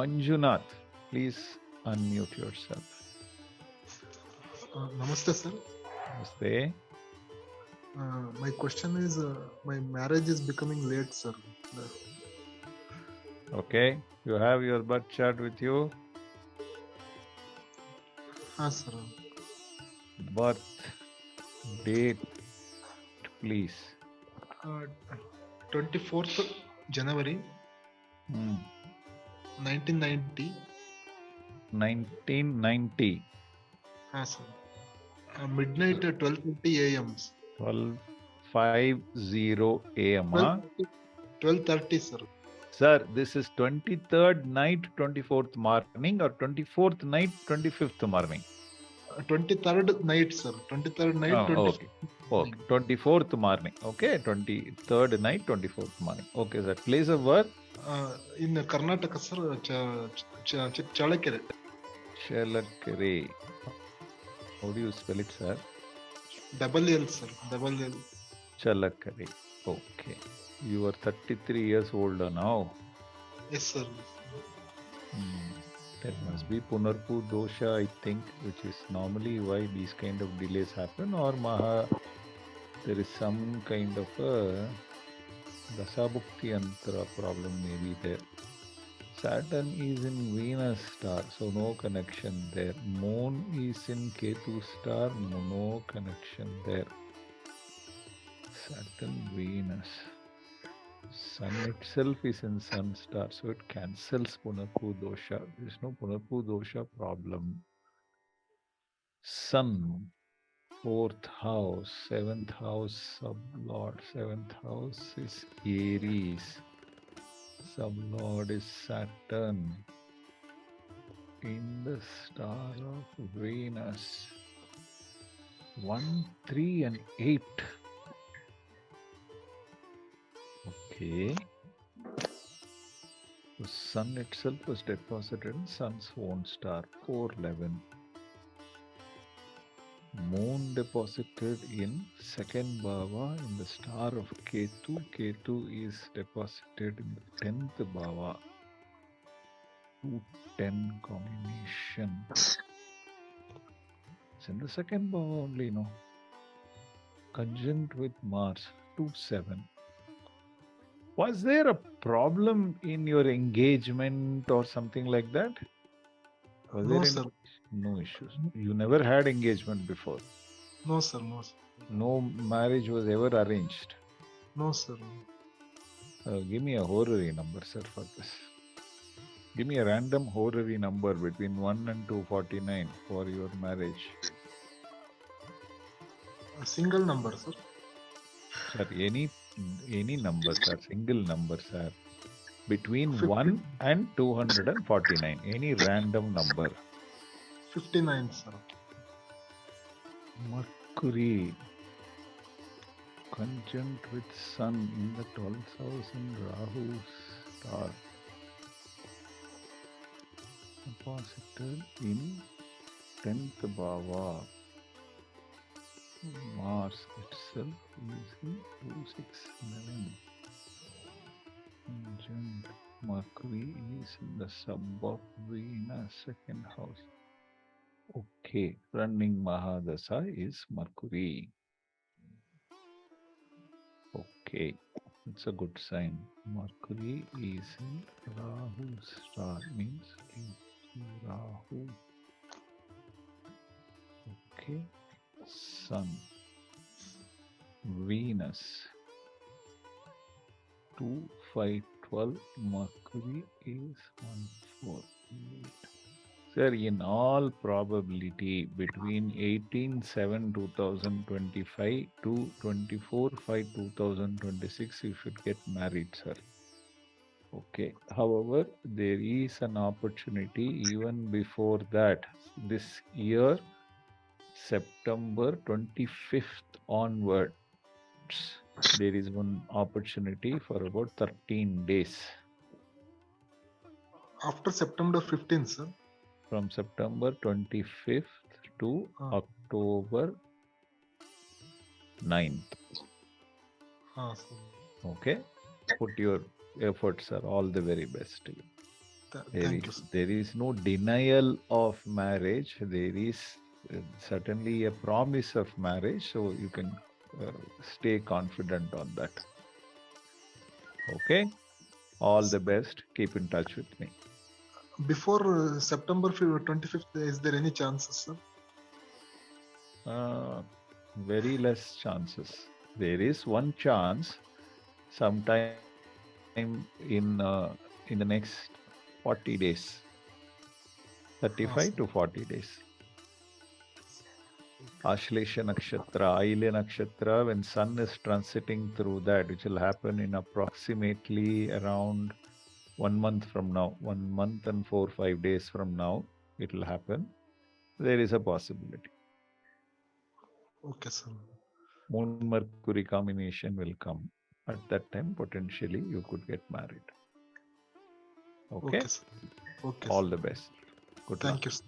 Manjunath, please unmute yourself. Namaste, sir. Namaste. My question is, my marriage is becoming late, sir. Okay, you have your birth chart with you. Sir. Birth date, please. 24th January 1990. 1990. Sir. Midnight 12:30 a.m. 12:50 a.m. 12:30, sir. Sir, this is 23rd night, 24th morning, or 24th night, 25th morning? 23rd night, sir. 23rd night, Oh, 25th. Okay. 24th morning. Okay. 23rd night, 24th morning. Okay, sir. Place of birth? In Karnataka, sir. Chalakere. Chalakere. How do you spell it, sir? Double L, sir. Double L. Chalakere. Okay. You are 33 years old now. Yes, sir. That must be Punarpu dosha, I think, which is normally why these kind of delays happen, or there is some kind of a Dasabhukti Antara problem maybe there. Saturn is in Venus star, so no connection there. Moon is in Ketu star, no connection there. Saturn, Venus. Sun itself is in Sun star, so it cancels Punarpu dosha. There is no Punarpu dosha problem. Sun, 4th house, 7th house, sublord. 7th house is Aries. Sublord is Saturn in the star of Venus. 1, 3, and 8. Okay. The Sun itself was deposited in Sun's own star, 411. Moon deposited in 2nd Bhava in the star of Ketu. Ketu is deposited in the 10th Bhava. 2-10 combination. It's in the 2nd Bhava only, no? Conjunct with Mars, 2-7. Was there a problem in your engagement or something like that? Was No, there sir. No issues. You never had engagement before? No, sir. No, sir. No marriage was ever arranged? No, sir. Give me a horary number, sir, for this. Give me a random horary number between 1 and 249 for your marriage. A single number, sir. Sir, any number, sir, single number, sir. Between 50. 1 and 249, any random number. 59, sir. Mercury conjunct with Sun in the 12th house in Rahu star. Deposited in 10th Bhava. Mars itself is in 269. Conjunct Mercury is in the sub of Venus, 2nd house. Okay, running Mahadasa is Mercury. Okay, it's a good sign. Mercury is in Rahu star, means Rahu. Okay, Sun, Venus, 2, 5, 12, Mercury is 1, 4, 8. Sir, in all probability, between 18/7/2025 to 24/5/2026, you should get married, sir. Okay. However, there is an opportunity even before that. This year, September 25th onwards, there is one opportunity for about 13 days. After September 15th, sir. From September 25th to October 9th. Sir. Okay. Put your efforts, sir. All the very best to you. Thank you, sir. There is no denial of marriage. There is certainly a promise of marriage, so you can uh, stay confident on that. Okay. All the best. Keep in touch with me. Before September 25th, is there any chances, sir? Uh, very less chances. There is one chance sometime in the next 40 days, Ah, 35 sir. to 40 days. Okay. Ashlesha Nakshatra, Ailya Nakshatra, when sun is transiting through that, which will happen in approximately around 1 month from now, 1 month and 4 5 days from now, it will happen. There is a possibility. Okay, sir. Moon Mercury combination will come. At that time, potentially, you could get married. Okay? Okay, sir. Okay, All sir. the best. Good Thank luck. you, sir.